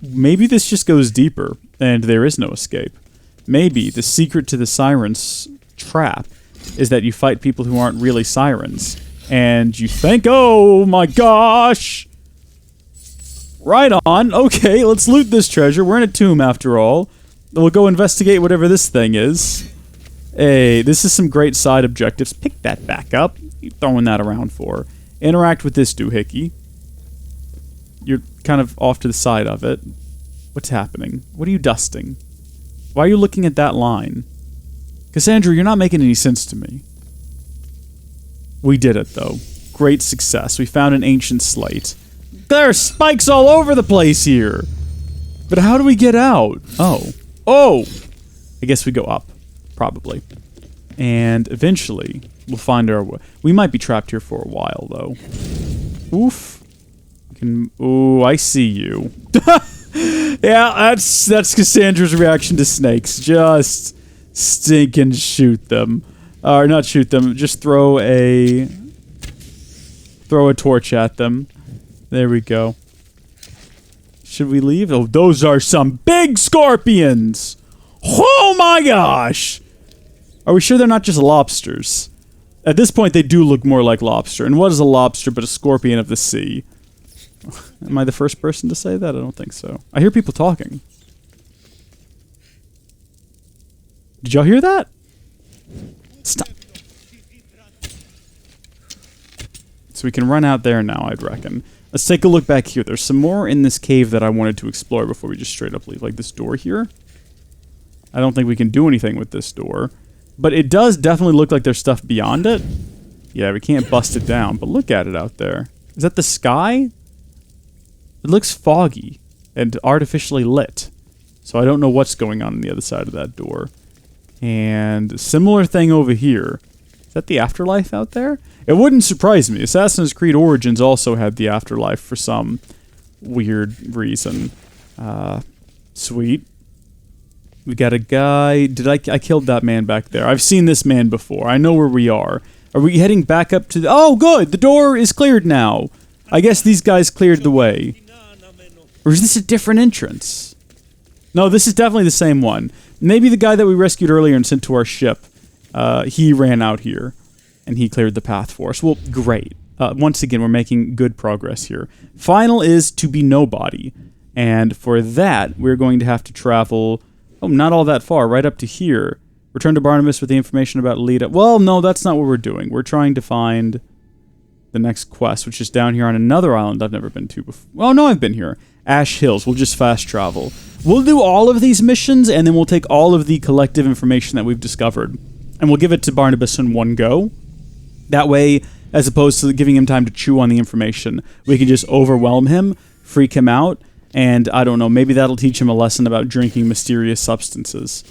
Maybe this just goes deeper, and there is no escape. Maybe the secret to the siren's trap is that you fight people who aren't really sirens. And you think, oh my gosh! Right on. Okay, let's loot this treasure. We're in a tomb after all. We'll go investigate whatever this thing is. Hey, this is some great side objectives. Pick that back up. What are you throwing that around for? Interact with this doohickey. You're kind of off to the side of it. What's happening? What are you dusting? Why are you looking at that line? Kassandra, you're not making any sense to me. We did it, though. Great success. We found an ancient slate. There are spikes all over the place here! But how do we get out? Oh! I guess we go up. Probably. And eventually, we'll find our way. We might be trapped here for a while, though. Oof. Ooh, I see you. Yeah, that's Kassandra's reaction to snakes. Just stink and shoot them. Or not shoot them, just throw a torch at them. There we go. Should we leave? Oh, those are some big scorpions! Oh my gosh! Are we sure they're not just lobsters? At this point, they do look more like lobster. And what is a lobster but a scorpion of the sea? Am I the first person to say that? I don't think so. I hear people talking. Did y'all hear that? Stop. So we can run out there now, I'd reckon. Let's take a look back here. There's some more in this cave that I wanted to explore before we just straight up leave. Like this door here. I don't think we can do anything with this door. But it does definitely look like there's stuff beyond it. Yeah, we can't bust it down, but look at it out there. Is that the sky? It looks foggy and artificially lit. So I don't know what's going on the other side of that door. And similar thing over here. Is that the afterlife out there? It wouldn't surprise me. Assassin's Creed Origins also had the afterlife for some weird reason. Sweet. We got a guy. I killed that man back there. I've seen this man before. I know where we are. Are we heading back up to the... Oh, good! The door is cleared now. I guess these guys cleared the way. Or is this a different entrance? No, this is definitely the same one. Maybe the guy that we rescued earlier and sent to our ship, he ran out here, and he cleared the path for us. Well, great. Once again, we're making good progress here. Final is to be nobody. And for that, we're going to have to travel... Oh, not all that far, right up to here. Return to Barnabas with the information about Lita. Well, no, that's not what we're doing. We're trying to find the next quest, which is down here on another island I've never been to before. Oh, no, I've been here. Ash Hills. We'll just fast travel. We'll do all of these missions, and then we'll take all of the collective information that we've discovered, and we'll give it to Barnabas in one go. That way, as opposed to giving him time to chew on the information, we can just overwhelm him, freak him out, and I don't know, maybe that'll teach him a lesson about drinking mysterious substances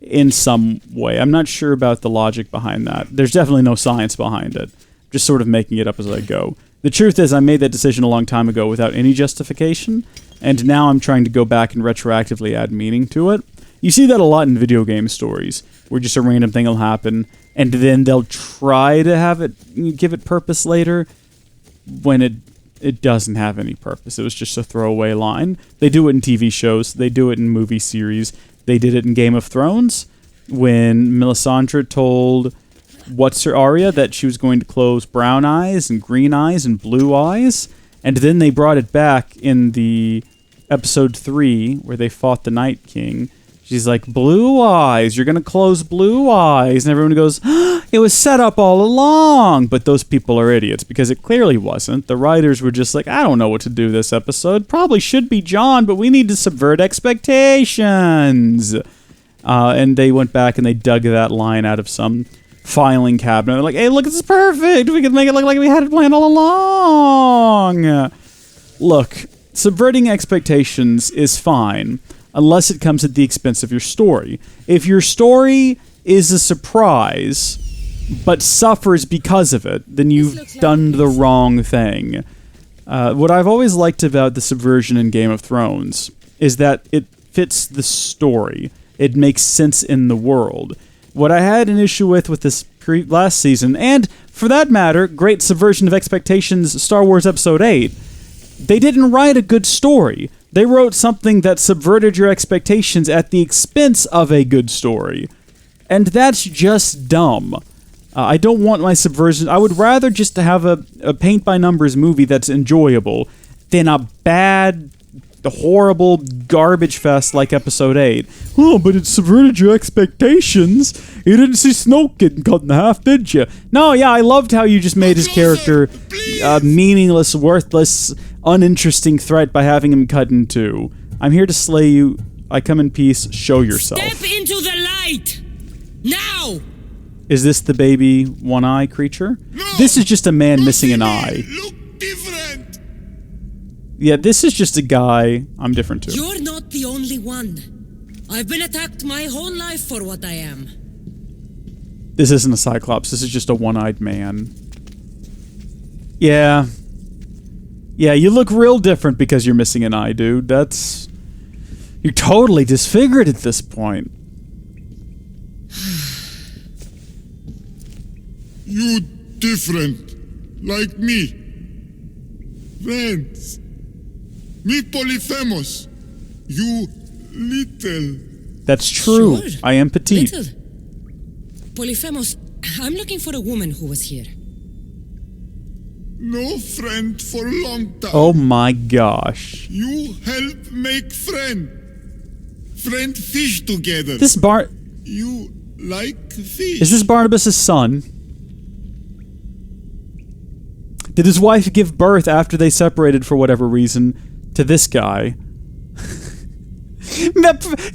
in some way. I'm not sure about the logic behind that. There's definitely no science behind it. Just sort of making it up as I go. The truth is, I made that decision a long time ago without any justification, and now I'm trying to go back and retroactively add meaning to it. You see that a lot in video game stories, where just a random thing will happen, and then they'll try to have it, give it purpose later, when it doesn't have any purpose. It was just a throwaway line. They do it in TV shows. They do it in movie series. They did it in Game of Thrones, when Melisandre told Arya that she was going to close brown eyes and green eyes and blue eyes, and then they brought it back in the episode 3 where they fought the Night King. She's like, blue eyes, you're going to close blue eyes, and everyone goes, it was set up all along. But those people are idiots, because it clearly wasn't. The writers were just like, I don't know what to do this episode. Probably should be Jon, but we need to subvert expectations. And they went back and they dug that line out of some filing cabinet. They're like, hey, look, this is perfect. We could make it look like we had it planned all along. Look, subverting expectations is fine, unless it comes at the expense of your story. If your story is a surprise, but suffers because of it, then you've done the wrong thing. What I've always liked about the subversion in Game of Thrones is that it fits the story. It makes sense in the world. What I had an issue with this last season, and for that matter, great subversion of expectations, Star Wars Episode 8, they didn't write a good story. They wrote something that subverted your expectations at the expense of a good story. And that's just dumb. I don't want my subversion. I would rather just have a paint-by-numbers movie that's enjoyable than a bad, horrible garbage fest like Episode 8. Oh, but it subverted your expectations. You didn't see Snoke getting cut in half, did you? No, yeah, I loved how you just made his character a meaningless, worthless, uninteresting threat by having him cut in two. I'm here to slay you. I come in peace. Show yourself. Step into the light! Now! Is this the baby one-eye creature? No, this is just a man missing an eye. Look different. Yeah, this is just a guy. I'm different too. You're not the only one. I've been attacked my whole life for what I am. This isn't a Cyclops. This is just a one-eyed man. Yeah. Yeah, you look real different because you're missing an eye, dude. That's... You're totally disfigured at this point. You different, like me. Friends. Me Polyphemus. You little. That's true. Sure. I am petite. Little. Polyphemus, I'm looking for a woman who was here. No friend for a long time. Oh my gosh. You help make friend. Friend fish together. This You like fish. Is this Barnabas' son? Did his wife give birth after they separated for whatever reason to this guy?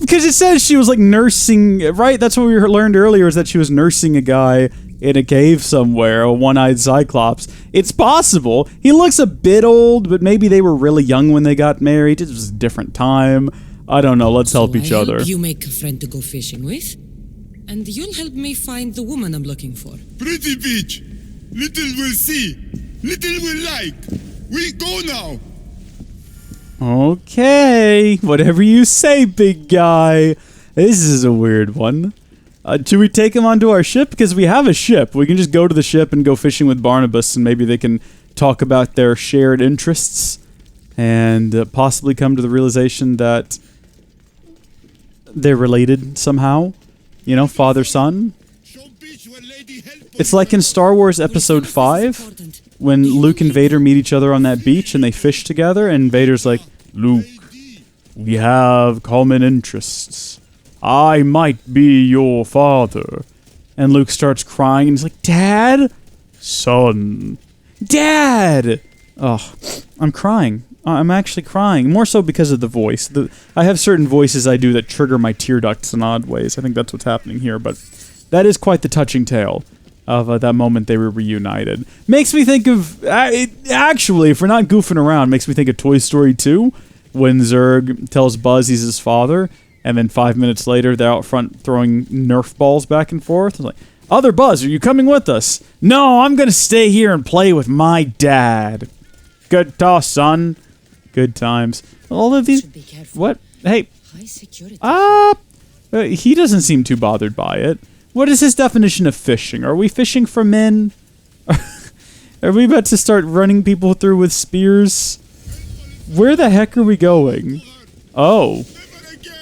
Because it says she was like nursing, right? That's what we learned earlier, is that she was nursing a guy in a cave somewhere, a one-eyed Cyclops. It's possible. He looks a bit old, but maybe they were really young when they got married. It was a different time. I don't know. Let's help each other. You make a friend to go fishing with, and you'll help me find the woman I'm looking for. Pretty beach. Little will see. Little will like. We go now. Okay, whatever you say, big guy. This is a weird one. Should we take him onto our ship? Because we have a ship. We can just go to the ship and go fishing with Barnabas, and maybe they can talk about their shared interests and possibly come to the realization that they're related somehow. You know, father-son. It's like in Star Wars Episode 5, when Luke and Vader meet each other on that beach and they fish together, and Vader's like, Luke, we have common interests. I might be your father. And Luke starts crying and he's like, Dad? Son. Dad! Oh, I'm crying. I'm actually crying. More so because of the voice. I have certain voices I do that trigger my tear ducts in odd ways. I think that's what's happening here, but that is quite the touching tale of that moment they were reunited. Makes me think of, actually, if we're not goofing around, makes me think of Toy Story 2, when Zurg tells Buzz he's his father, and then 5 minutes later they're out front throwing Nerf balls back and forth. It's like, other Buzz, are you coming with us? No, I'm gonna stay here and play with my dad. Good toss, son. Good times. All of these... What? Hey. High security. He doesn't seem too bothered by it. What is his definition of fishing? Are we fishing for men? Are we about to start running people through with spears? Where the heck are we going? Oh.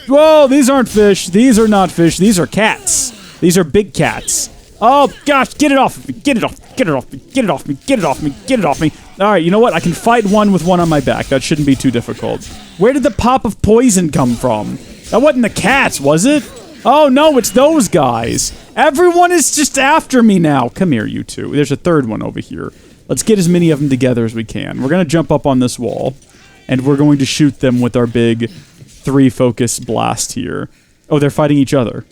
Whoa, these aren't fish. These are not fish. These are cats. These are big cats. Oh, gosh, get it off of me. Get it off. Get it off me. Get it off me. Get it off me. Get it off me. All right, you know what? I can fight one with one on my back. That shouldn't be too difficult. Where did the pop of poison come from? That wasn't the cats, was it? Oh, no, it's those guys. Everyone is just after me now. Come here, you two. There's a third one over here. Let's get as many of them together as we can. We're going to jump up on this wall, and we're going to shoot them with our big 3-focus blast here. Oh, they're fighting each other.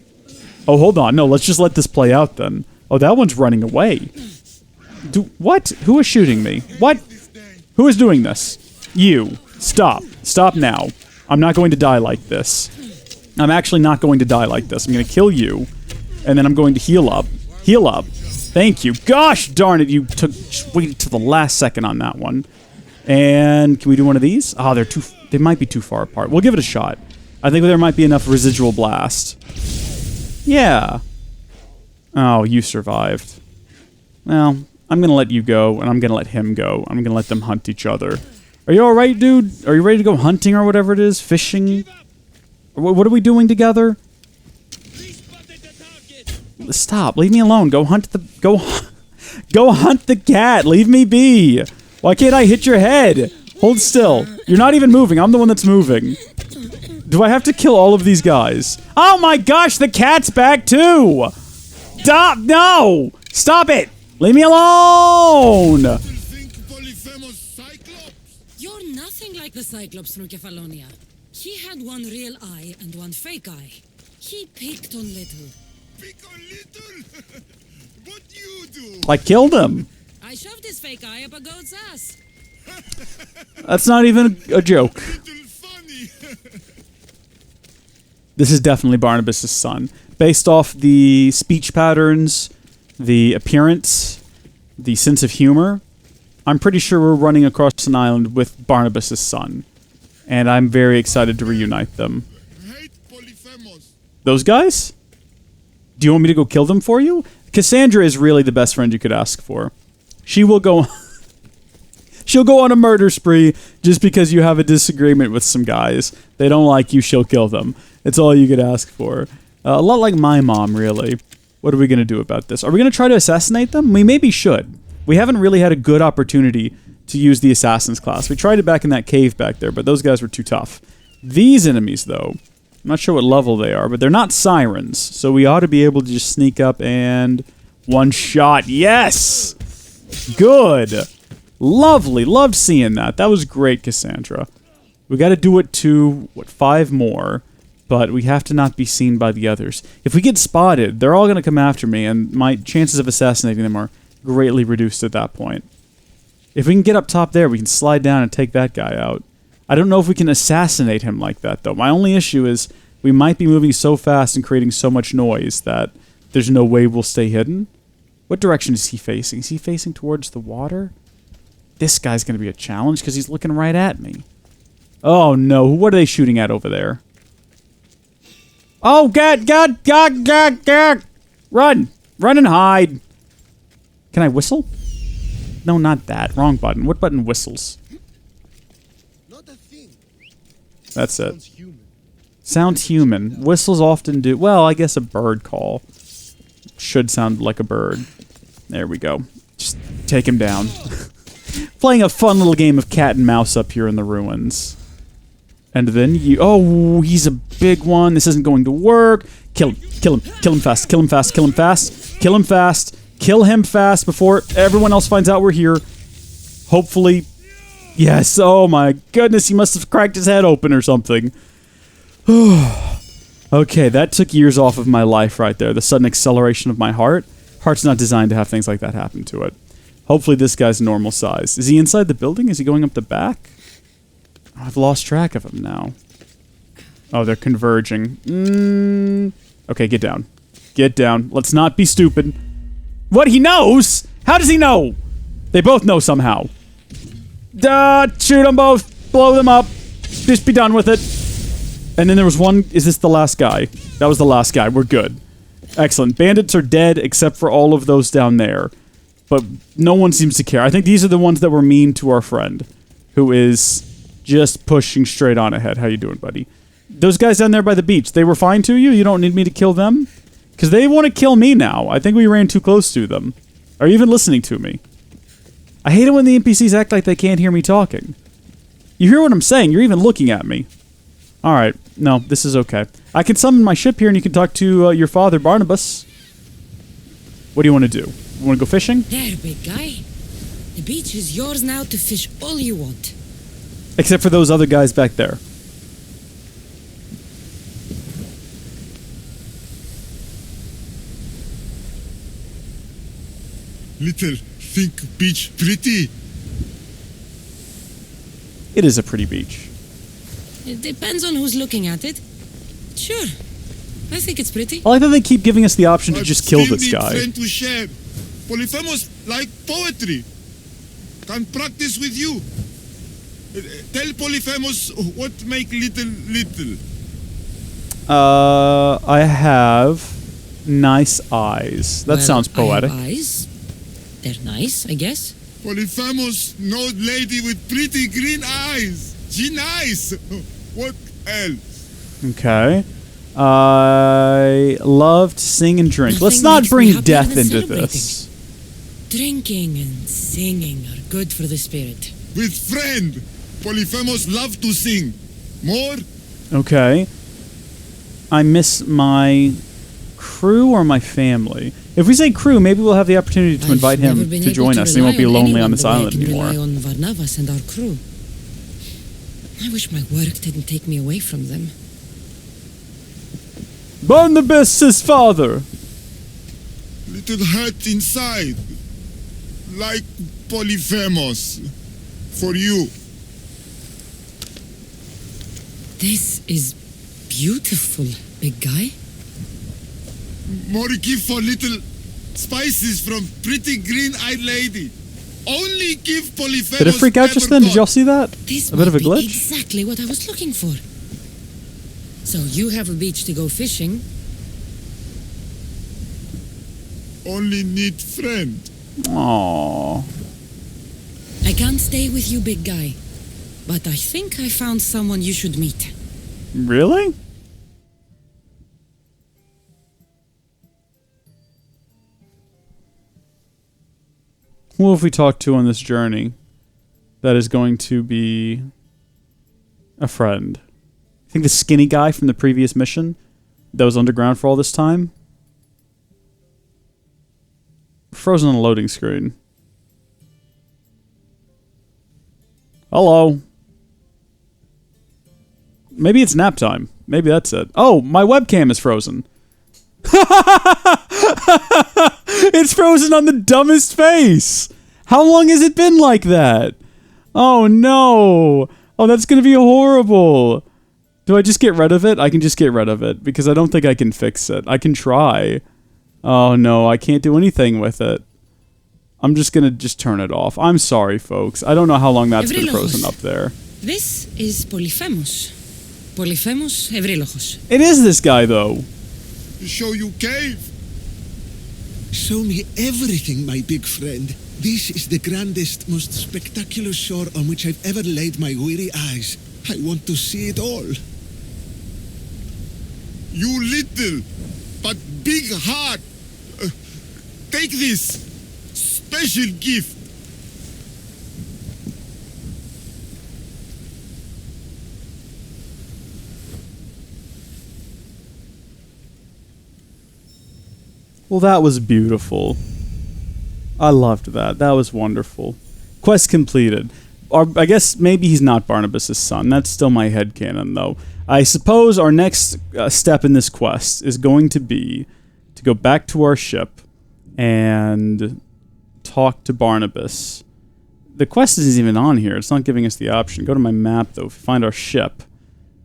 Oh, hold on. No, let's just let this play out then. Oh, that one's running away. What? Who is shooting me? What? Who is doing this? You. Stop. Stop now. I'm not going to die like this. I'm actually not going to die like this. I'm going to kill you, and then I'm going to heal up. Heal up. Thank you. Gosh darn it, you waited till the last second on that one. And can we do one of these? Oh, they might be too far apart. We'll give it a shot. I think there might be enough residual blast. Yeah. Oh, you survived. Well, I'm going to let you go, and I'm going to let him go. I'm going to let them hunt each other. Are you alright, dude? Are you ready to go hunting or whatever it is? Fishing? What are we doing together? Stop. Leave me alone. Go hunt the... Go hunt the cat. Leave me be. Why can't I hit your head? Hold still. You're not even moving. I'm the one that's moving. Do I have to kill all of these guys? Oh my gosh, the cat's back too! Stop! No! Stop it! Leave me alone! You're nothing like the Cyclops from Kefalonia. He had one real eye and one fake eye. He picked on little. Pick on little? What you do? I killed him. I shoved his fake eye up a goat's ass. That's not even a joke. Little funny. This is definitely Barnabas' son. Based off the speech patterns, the appearance, the sense of humor, I'm pretty sure we're running across an island with Barnabas' son. And I'm very excited to reunite them. Those guys? Do you want me to go kill them for you? Kassandra is really the best friend you could ask for. She will go... She'll go on a murder spree just because you have a disagreement with some guys. They don't like you, she'll kill them. It's all you could ask for. A lot like my mom, really. What are we going to do about this? Are we going to try to assassinate them? We maybe should. We haven't really had a good opportunity to use the Assassin's class. We tried it back in that cave back there, but those guys were too tough. These enemies, though, I'm not sure what level they are, but they're not Sirens, so we ought to be able to just sneak up and... one shot. Yes! Good! Lovely. Loved seeing that. That was great, Kassandra. We got to do it to, 5 more. But we have to not be seen by the others. If we get spotted, they're all going to come after me, and my chances of assassinating them are greatly reduced at that point. If we can get up top there, we can slide down and take that guy out. I don't know if we can assassinate him like that, though. My only issue is we might be moving so fast and creating so much noise that there's no way we'll stay hidden. What direction is he facing? Is he facing towards the water? This guy's going to be a challenge because he's looking right at me. Oh, no. What are they shooting at over there? Oh, God. Run. Run and hide. Can I whistle? No, not that. Wrong button. What button whistles? Not a thing. That's it. Sounds human. Sounds human. Whistles often do. Well, I guess a bird call should sound like a bird. There we go. Just take him down. Playing a fun little game of cat and mouse up here in the ruins. And then you... Oh, he's a big one. This isn't going to work. Kill him. Kill him. Kill him fast. Kill him fast. Kill him fast. Kill him fast. Kill him fast before everyone else finds out we're here. Hopefully. Yes. Oh my goodness. He must have cracked his head open or something. Okay, that took years off of my life right there. The sudden acceleration of my heart. Heart's not designed to have things like that happen to it. Hopefully this guy's normal size. Is he inside the building? Is he going up the back? Oh, I've lost track of him now. Oh, they're converging. Okay, get down. Get down. Let's not be stupid. What? He knows? How does he know? They both know somehow. Shoot them both. Blow them up. Just be done with it. And then there was one... Is this the last guy? That was the last guy. We're good. Excellent. Bandits are dead except for all of those down there. But no one seems to care. I think these are the ones that were mean to our friend, who is just pushing straight on ahead. How you doing, buddy? Those guys down there by the beach, they were fine to you? You don't need me to kill them? Because they want to kill me now. I think we ran too close to them. Are you even listening to me? I hate it when the NPCs act like they can't hear me talking. You hear what I'm saying? You're even looking at me. Alright. No, this is okay. I can summon my ship here and you can talk to your father, Barnabas. What do you want to do? You want to go fishing? There, big guy. The beach is yours now to fish all you want. Except for those other guys back there. Little think beach pretty. It is a pretty beach. It depends on who's looking at it. Sure. I think it's pretty. I like that they keep giving us the option to just kill this guy. Friend to share. Polyphemus like poetry. Can practice with you. Tell Polyphemus what make little. I have nice eyes. That sounds poetic. I have eyes. They're nice, I guess. Polyphemus, no lady with pretty green eyes. She nice. What else? Okay. I love to sing and drink. Nothing Let's not makes me bring happier death than into celebrating. this. Drinking and singing are good for the spirit. With friend. Polyphemus love to sing. More? Okay. I miss my crew or my family. If we say crew, maybe we'll have the opportunity to invite him to join us and he won't be lonely on this island anymore. Rely on Varnavas and our crew. I wish my work didn't take me away from them. Barnabas' father. Little hurt inside. Like Polyphemus. For you. This is beautiful, big guy. More gift for little spices from pretty green-eyed lady. Only give Polyphemus. Did it freak out just then? Did y'all see that? This A bit of a might be glitch? exactly what I was looking for. So you have a beach to go fishing. Only need friend. Aww. I can't stay with you, big guy. But I think I found someone you should meet. Really? Who have we talked to on this journey that is going to be a friend? I think the skinny guy from the previous mission that was underground for all this time. Frozen on a loading screen. Hello. Maybe it's nap time. Maybe that's it. Oh, my webcam is frozen. It's frozen on the dumbest face. How long has it been like that? Oh no. Oh, that's gonna be horrible. Do I just get rid of it? I can just get rid of it because I don't think I can fix it. I can try. Oh no, I can't do anything with it. I'm just gonna turn it off. I'm sorry, folks. I don't know how long that's been frozen up there. This is Polyphemus. Polyphemus Evrilochos. It is this guy, though. Show you cave. Show me everything, my big friend. This is the grandest, most spectacular shore on which I've ever laid my weary eyes. I want to see it all. You little, but big heart. Take this special gift. Well, that was beautiful. I loved that. That was wonderful. Quest completed. Or, I guess maybe he's not Barnabas' son. That's still my headcanon, though. I suppose our next step in this quest is going to be to go back to our ship and talk to Barnabas. The quest isn't even on here. It's not giving us the option. Go to my map, though. If we find our ship,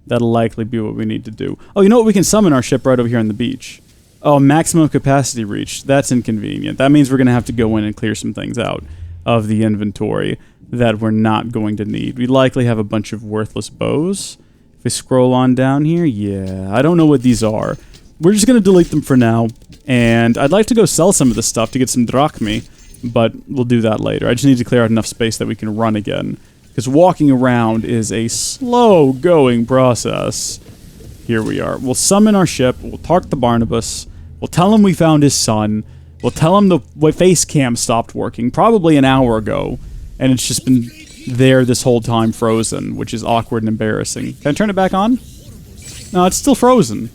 that'll likely be what we need to do. Oh, you know what? We can summon our ship right over here on the beach. Oh, maximum capacity reached. That's inconvenient. That means we're going to have to go in and clear some things out of the inventory that we're not going to need. We likely have a bunch of worthless bows. If we scroll on down here, yeah, I don't know what these are. We're just going to delete them for now, and I'd like to go sell some of this stuff to get some drachmi, but we'll do that later. I just need to clear out enough space that we can run again, because walking around is a slow-going process. Here we are. We'll summon our ship, we'll talk to Barnabas, we'll tell him we found his son, we'll tell him the face cam stopped working, probably an hour ago, and it's just been there this whole time frozen, which is awkward and embarrassing. Can I turn it back on? No, it's still frozen.